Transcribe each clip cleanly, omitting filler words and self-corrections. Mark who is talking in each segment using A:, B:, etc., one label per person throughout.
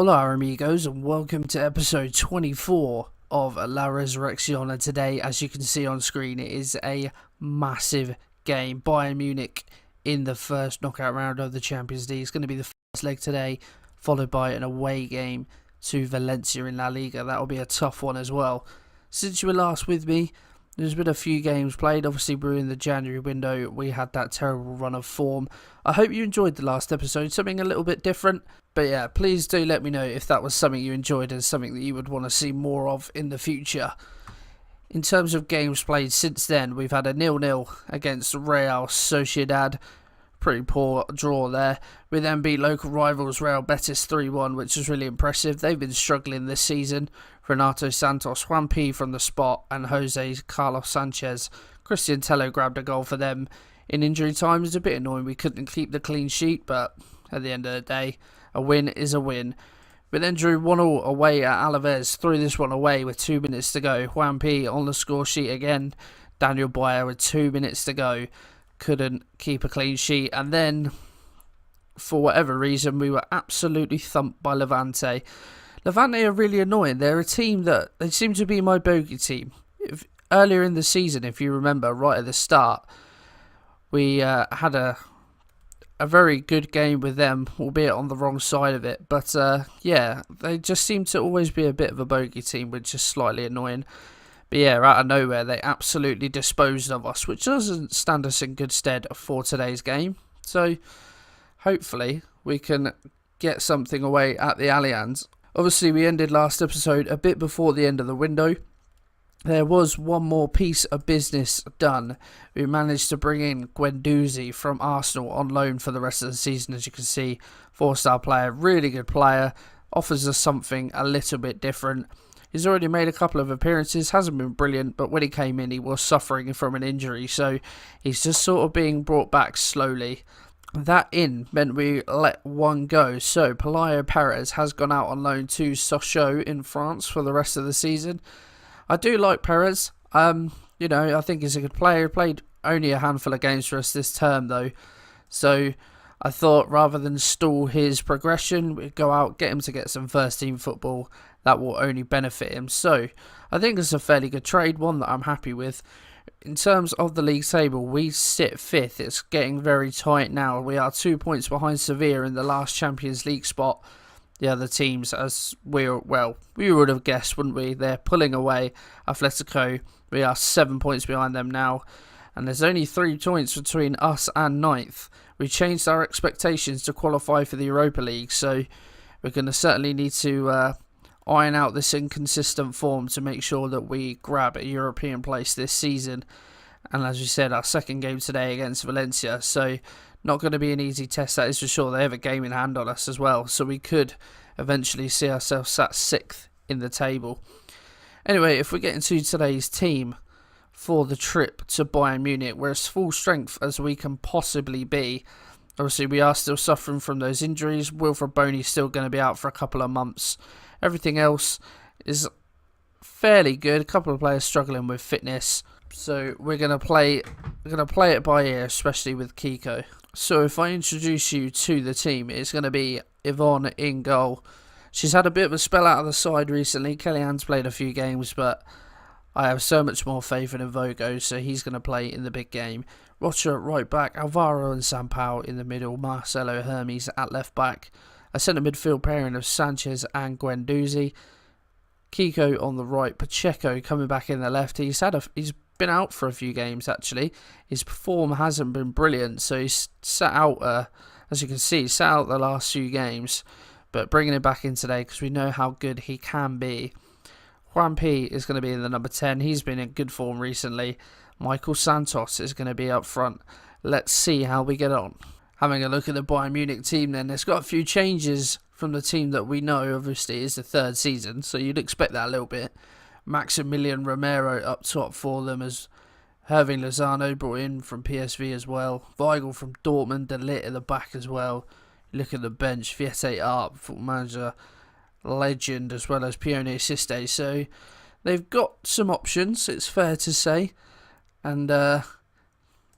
A: Hola amigos, and welcome to episode 24 of La Resurreccion. And today, as you can see on screen, it is a massive game. Bayern Munich in the first knockout round of the Champions League. It's going to be the first leg today, followed by an away game to Valencia in La Liga. That will be a tough one as well. Since you were last with me, there's been a few games played. Obviously, we're in the January window. We had that terrible run of form. I hope you enjoyed the last episode, something a little bit different. But yeah, please do let me know if that was something you enjoyed and something that you would want to see more of in the future. In terms of games played since then, we've had a 0-0 against Real Sociedad. Pretty poor draw there. We then beat local rivals Real Betis 3-1, which was really impressive. They've been struggling this season. Renato Santos, Juan P from the spot, and Jose Carlos Sanchez. Christian Tello grabbed a goal for them in injury time. It was a bit annoying we couldn't keep the clean sheet, but at the end of the day, a win is a win. We then drew 1-1 away at Alaves, threw this one away with 2 minutes to go. Juan P on the score sheet again. Daniel Bayer with 2 minutes to go. Couldn't keep a clean sheet. And then, for whatever reason, we were absolutely thumped by Levante. Levante are really annoying. They're a team that, they seem to be my bogey team. Earlier in the season, if you remember, right at the start, we had a very good game with them, albeit on the wrong side of it. But yeah, they just seem to always be a bit of a bogey team, which is slightly annoying. But yeah, out of nowhere, they absolutely disposed of us, which doesn't stand us in good stead for today's game. So hopefully we can get something away at the Allianz. Obviously, we ended last episode a bit before the end of the window. There was one more piece of business done. We managed to bring in Guendouzi from Arsenal on loan for the rest of the season. As you can see, 4-star player, really good player, offers us something a little bit different. He's already made a couple of appearances, hasn't been brilliant, but when he came in, he was suffering from an injury, so he's just sort of being brought back slowly. That in meant we let one go, so Pelayo Perez has gone out on loan to Sochaux in France for the rest of the season. I do like Perez. I think he's a good player. He played only a handful of games for us this term, though. So I thought rather than stall his progression, we'd go out, get him to get some first-team football. That will only benefit him. So I think it's a fairly good trade, one that I'm happy with. In terms of the league table, we sit 5th. It's getting very tight now. We are 2 points behind Sevilla in the last Champions League spot. The other teams, as we would have guessed, wouldn't we? They're pulling away Atletico. We are 7 points behind them now. And there's only 3 points between us and 9th. We changed our expectations to qualify for the Europa League. So we're going to certainly need to iron out this inconsistent form to make sure that we grab a European place this season. And as we said, our second game today against Valencia. So not going to be an easy test, that is for sure. They have a game in hand on us as well, so we could eventually see ourselves sat 6th in the table. Anyway, if we get into today's team for the trip to Bayern Munich, we're as full strength as we can possibly be. Obviously, we are still suffering from those injuries. Wilfred Boney's still going to be out for a couple of months. Everything else is fairly good. A couple of players struggling with fitness. So we're gonna play it by ear, especially with Kiko. So if I introduce you to the team, it's gonna be Yvonne in goal. She's had a bit of a spell out of the side recently. Kellyanne's played a few games, but I have so much more faith in Vogo, so he's gonna play in the big game. Rocha at right back, Alvaro and Sampaio in the middle, Marcelo Hermes at left back. A centre midfield pairing of Sanchez and Guendouzi. Kiko on the right, Pacheco coming back in the left. He's been out for a few games actually. His form hasn't been brilliant, so he's sat out. As you can see, he's sat out the last few games, but bringing him back in today because we know how good he can be. Juan P is going to be in the number 10. He's been in good form recently. Michael Santos is going to be up front. Let's see how we get on. Having a look at the Bayern Munich team then, it's got a few changes from the team that we know. Obviously, it's the third season, so you'd expect that a little bit. Maximilian Romero up top for them, as Hervé Lozano brought in from PSV as well. Weigl from Dortmund, De Ligt at the back as well. Look at the bench, Viete Arp, football manager, legend, as well as Pione Siste. So they've got some options, it's fair to say. And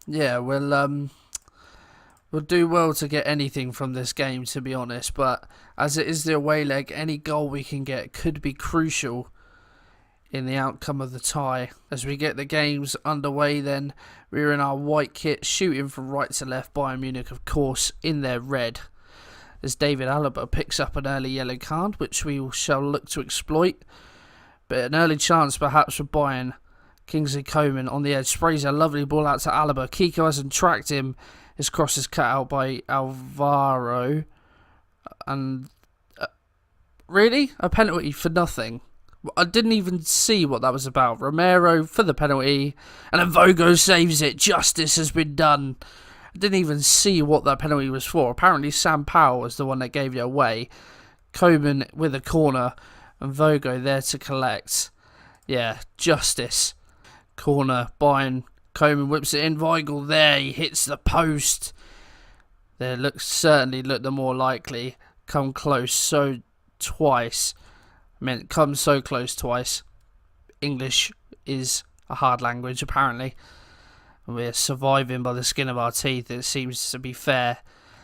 A: yeah, We'll do well to get anything from this game, to be honest, but as it is the away leg, any goal we can get could be crucial in the outcome of the tie. As we get the games underway then, we're in our white kit, shooting from right to left. Bayern Munich, of course, in their red. As David Alaba picks up an early yellow card, which we shall look to exploit. But an early chance perhaps for Bayern. Kingsley Coman on the edge, sprays a lovely ball out to Alaba. Kiko hasn't tracked him. His cross is cut out by Alvaro. And really? A penalty for nothing. I didn't even see what that was about. Romero for the penalty. And then Vogo saves it. Justice has been done. I didn't even see what that penalty was for. Apparently Sam Powell was the one that gave it away. Coman with a corner. And Vogo there to collect. Yeah, justice. Corner, Bayern. Coman whips it in. Weigl there. He hits the post. There certainly looked the more likely. Come close so twice. I mean, come so close twice. English is a hard language, apparently. We're surviving by the skin of our teeth. It seems to be fair.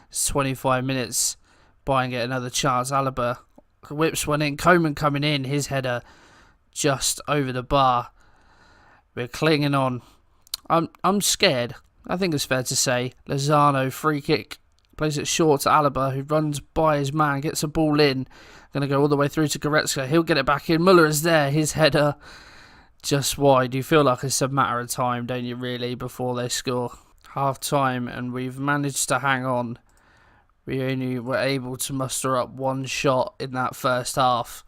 A: It's 25 minutes. Bayern get another chance. Alaba whips one in. Coman coming in. His header just over the bar. We're clinging on. I'm scared. I think it's fair to say. Lozano, free kick. Plays it short to Alaba, who runs by his man. Gets a ball in. Going to go all the way through to Goretzka. He'll get it back in. Muller is there. His header just wide. You feel like it's a matter of time, don't you, really, before they score. Half time, and we've managed to hang on. We only were able to muster up one shot in that first half.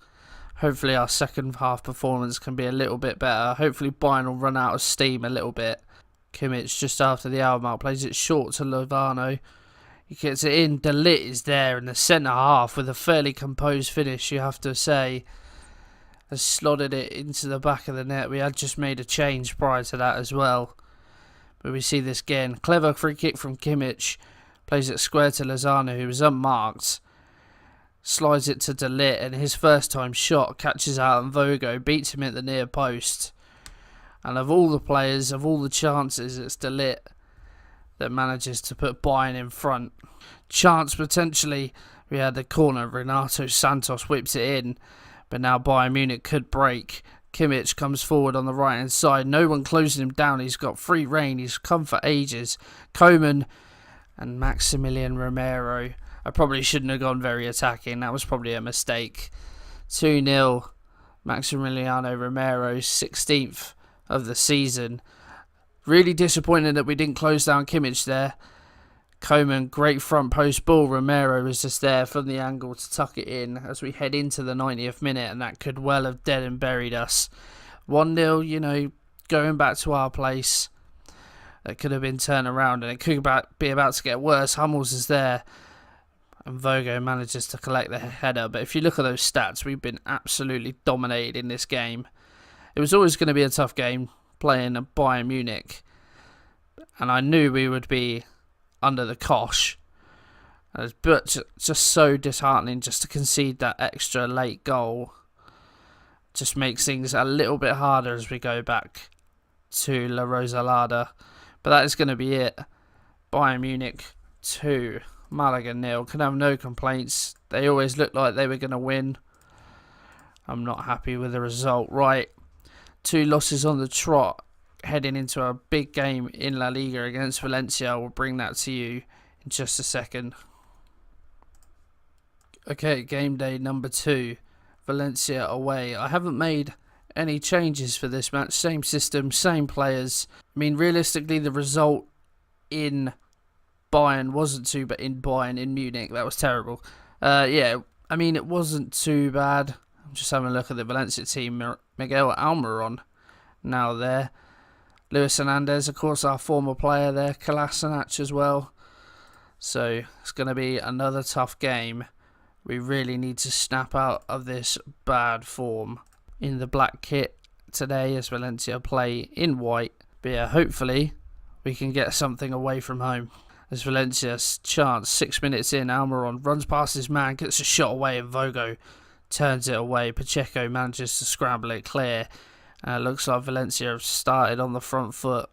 A: Hopefully our second half performance can be a little bit better. Hopefully Bayern will run out of steam a little bit. Kimmich just after the hour mark plays it short to Lovano. He gets it in. De Ligt is there in the centre half with a fairly composed finish, you have to say. Has slotted it into the back of the net. We had just made a change prior to that as well. But we see this again. Clever free kick from Kimmich. Plays it square to Lozano, who was unmarked. Slides it to De Ligt, and his first time shot catches out, and Vogo beats him at the near post. And of all the players, of all the chances, it's De Ligt that manages to put Bayern in front. Chance potentially. We had the corner. Renato Santos whips it in. But now Bayern Munich could break. Kimmich comes forward on the right hand side. No one closing him down. He's got free rein. He's come for ages. Coman and Maximilian Romero. I probably shouldn't have gone very attacking. That was probably a mistake. 2-0. Maximiliano Romero's 16th of the season. Really disappointed that we didn't close down Kimmich there. Coman, great front post ball. Romero was just there from the angle to tuck it in as we head into the 90th minute, and that could well have dead and buried us. 1-0, going back to our place. It could have been turned around, and it could be about to get worse. Hummels is there, and Vogo manages to collect the header. But if you look at those stats, we've been absolutely dominated in this game. It was always going to be a tough game playing at Bayern Munich, and I knew we would be under the cosh, but just so disheartening just to concede that extra late goal. Just makes things a little bit harder as we go back to La Rosaleda. But that is going to be it. Bayern Munich 2, Malaga 0. Can have no complaints. They always looked like they were going to win. I'm not happy with the result. Right, 2 losses on the trot. Heading into a big game in La Liga against Valencia. We'll bring that to you in just a second. Okay, game day number 2. Valencia away. I haven't made any changes for this match. Same system, same players. I mean, realistically, the result in Bayern wasn't too bad. In Munich, that was terrible. Yeah, I mean, it wasn't too bad. I'm just having a look at the Valencia team. Miguel Almiron now there. Luis Hernandez, of course, our former player there. Kolasinac as well. So it's going to be another tough game. We really need to snap out of this bad form in the black kit today as Valencia play in white. But yeah, hopefully we can get something away from home. As Valencia's chance, 6 minutes in, Almiron runs past his man, gets a shot away, and Vogo turns it away. Pacheco manages to scramble it clear. It looks like Valencia have started on the front foot.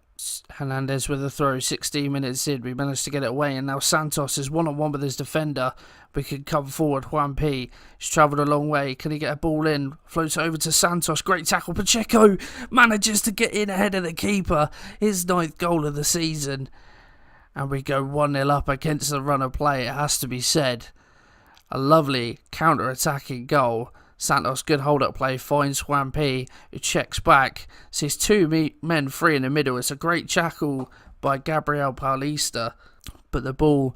A: Hernandez with a throw, 16 minutes in, we managed to get it away, and now Santos is one-on-one with his defender. We can come forward. Juan P. He's travelled a long way. Can he get a ball in? Floats over to Santos. Great tackle. Pacheco manages to get in ahead of the keeper. His 9th goal of the season. And we go 1-0 up against the run of play, it has to be said. A lovely counter-attacking goal. Santos, good hold-up play, finds Juan P, who checks back. Sees two men free in the middle. It's a great tackle by Gabriel Paulista. But the ball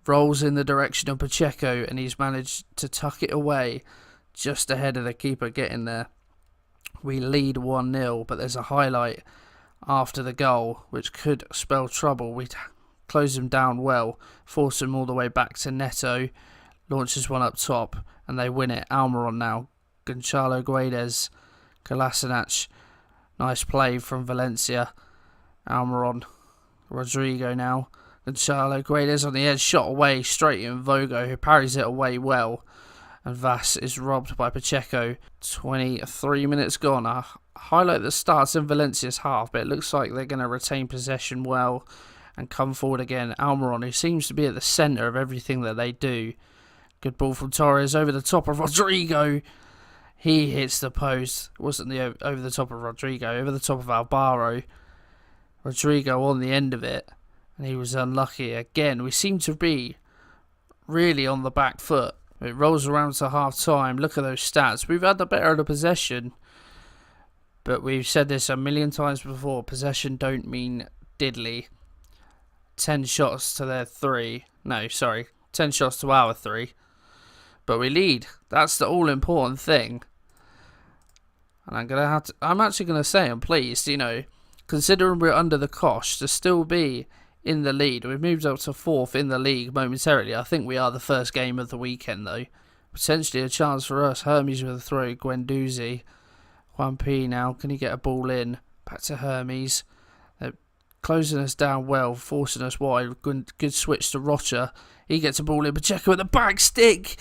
A: rolls in the direction of Pacheco, and he's managed to tuck it away just ahead of the keeper getting there. We lead 1-0, but there's a highlight after the goal, which could spell trouble. We close him down well, force him all the way back to Neto, launches one up top, and they win it. Almiron now. Gonçalo Guedes. Kolasinac. Nice play from Valencia. Almiron. Rodrigo now. Gonçalo Guedes on the edge. Shot away straight in Vogo, who parries it away well. And Vas is robbed by Pacheco. 23 minutes gone. A highlight that starts in Valencia's half, but it looks like they're going to retain possession well and come forward again. Almiron, who seems to be at the centre of everything that they do. Good ball from Torres over the top of Rodrigo. He hits the post. It wasn't the over the top of Rodrigo, over the top of Alvaro. Rodrigo on the end of it, and he was unlucky again. We seem to be really on the back foot. It rolls around to half time. Look at those stats. We've had the better of the possession, but we've said this a million times before. Possession don't mean diddly. 10 shots to their 3. No, sorry. 10 shots to our 3. But we lead. That's the all-important thing. And I'm actually going to say I'm pleased, considering we're under the cosh, to still be in the lead. We've moved up to 4th in the league momentarily. I think we are the first game of the weekend, though. Potentially a chance for us. Hermes with a throw. Guendouzi. Juan P now. Can he get a ball in? Back to Hermes. They're closing us down well, forcing us wide. Good switch to Rocha. He gets a ball in. Pacheco with the back stick.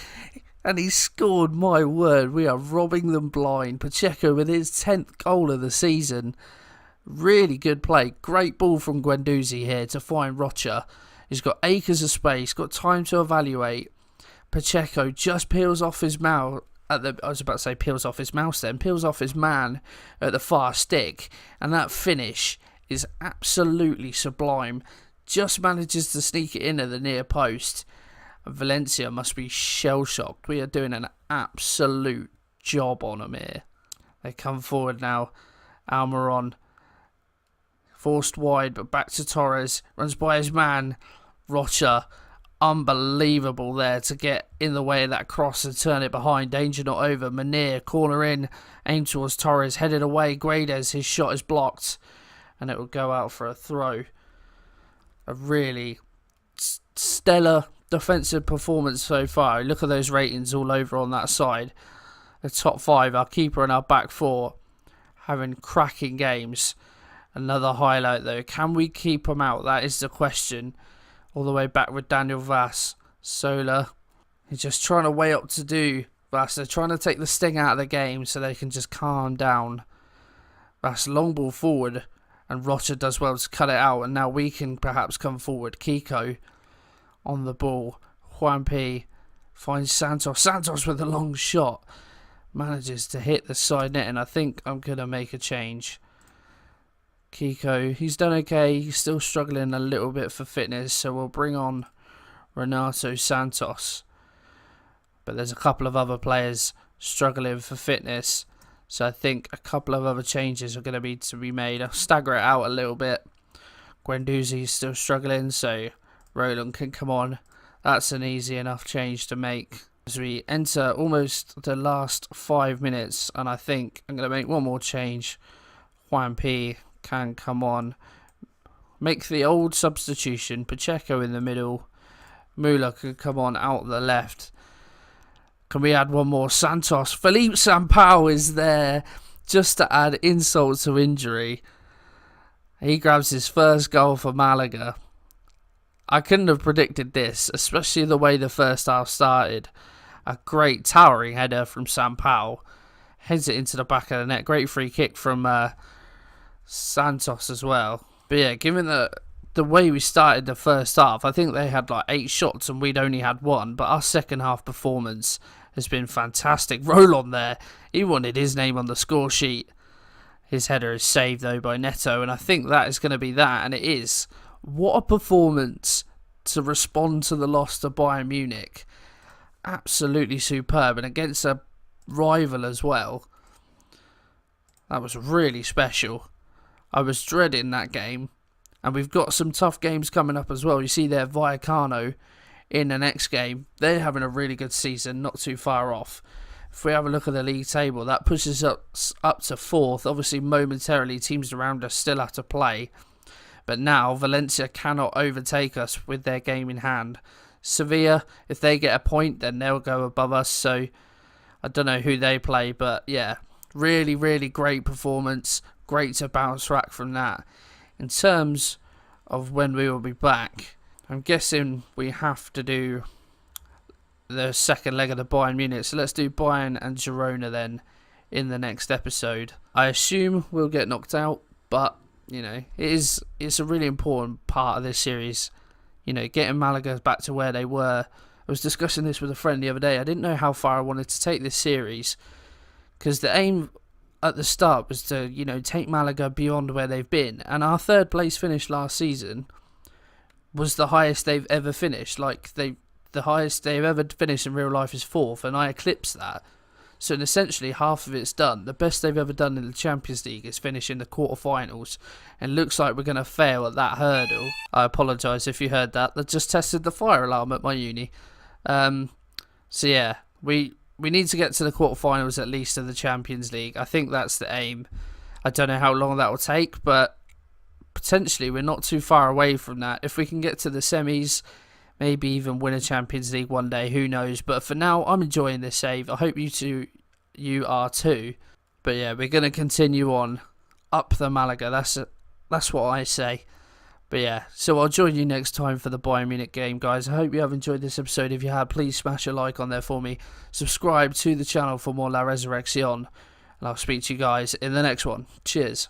A: And he scored. My word. We are robbing them blind. Pacheco with his 10th goal of the season. Really good play. Great ball from Guendouzi here to find Rocha. He's got acres of space. Got time to evaluate. Pacheco just peels off his mouth. Peels off his mouse then. Peels off his man at the far stick. And that finish is absolutely sublime. Just manages to sneak it in at the near post. Valencia must be shell-shocked. We are doing an absolute job on them here. They come forward now. Almiron. Forced wide, but back to Torres. Runs by his man. Rocha. Unbelievable there to get in the way of that cross and turn it behind. Danger not over. Manir, corner in. Aim towards Torres. Headed away. Guedes. His shot is blocked. And it will go out for a throw. A really stellar defensive performance so far. Look at those ratings all over on that side. The top 5, our keeper and our back 4, having cracking games. Another highlight though. Can we keep them out? That is the question. All the way back with Daniel Vas. Sola. He's just trying to weigh up to do. Vas, they're trying to take the sting out of the game so they can just calm down. Vas, long ball forward. And Rocha does well to cut it out. And now we can perhaps come forward. Kiko on the ball. Juan P finds Santos. Santos with a long shot. Manages to hit the side net. And I think I'm going to make a change. Kiko, he's done okay. He's still struggling a little bit for fitness. So we'll bring on Renato Santos. But there's a couple of other players struggling for fitness. So I think a couple of other changes are going to be made. I'll stagger it out a little bit. Guendouzi is still struggling, so Roland can come on. That's an easy enough change to make. As we enter almost the last 5 minutes, and I think I'm going to make one more change. Juan P can come on. Make the old substitution. Pacheco in the middle. Müller can come on out the left. Can we add one more? Santos. Felipe Sampaio is there just to add insult to injury. He grabs his first goal for Malaga. I couldn't have predicted this, especially the way the first half started. A great towering header from Sampaio. Heads it into the back of the net. Great free kick from Santos as well. But yeah, given the way we started the first half, I think they had like 8 shots and we'd only had 1. But our second half performance has been fantastic. Roll there, he wanted his name on the score sheet. His header is saved though by Neto, and I think that is going to be that, and it is. What a performance to respond to the loss to Bayern Munich. Absolutely superb, and against a rival as well. That was really special. I was dreading that game, and we've got some tough games coming up as well. You see there, Vallecano in the next game. They're having a really good season, not too far off. If we have a look at the league table, that pushes us up to 4th. Obviously, momentarily, teams around us still have to play. But now, Valencia cannot overtake us with their game in hand. Sevilla, if they get a point, then they'll go above us. So, I don't know who they play. But, yeah, really, really great performance. Great to bounce back from that. In terms of when we will be back, I'm guessing we have to do the second leg of the Bayern Munich. So let's do Bayern and Girona then in the next episode. I assume we'll get knocked out, but you know, it's a really important part of this series. You know, getting Malaga back to where they were. I was discussing this with a friend the other day. I didn't know how far I wanted to take this series, because the aim at the start was to, you know, take Malaga beyond where they've been. And our 3rd place finish last season was the highest they've ever finished. Like, the highest they've ever finished in real life is 4th, and I eclipsed that. So essentially half of it's done. The best they've ever done in the Champions League is finish in the quarterfinals, and looks like we're going to fail at that hurdle. I apologise if you heard that. That just tested the fire alarm at my uni. So yeah, we need to get to the quarterfinals at least of the Champions League. I think that's the aim. I don't know how long that will take, but potentially we're not too far away from that. If we can get to the semis, maybe even win a Champions League one day, who knows. But for now, I'm enjoying this save. I hope you are too. But yeah, we're going to continue on up the Malaga. That's what I say. But yeah, so I'll join you next time for the Bayern Munich game, guys. I hope you have enjoyed this episode. If you have, please smash a like on there for me. Subscribe to the channel for more La Resurreccion. And I'll speak to you guys in the next one. Cheers.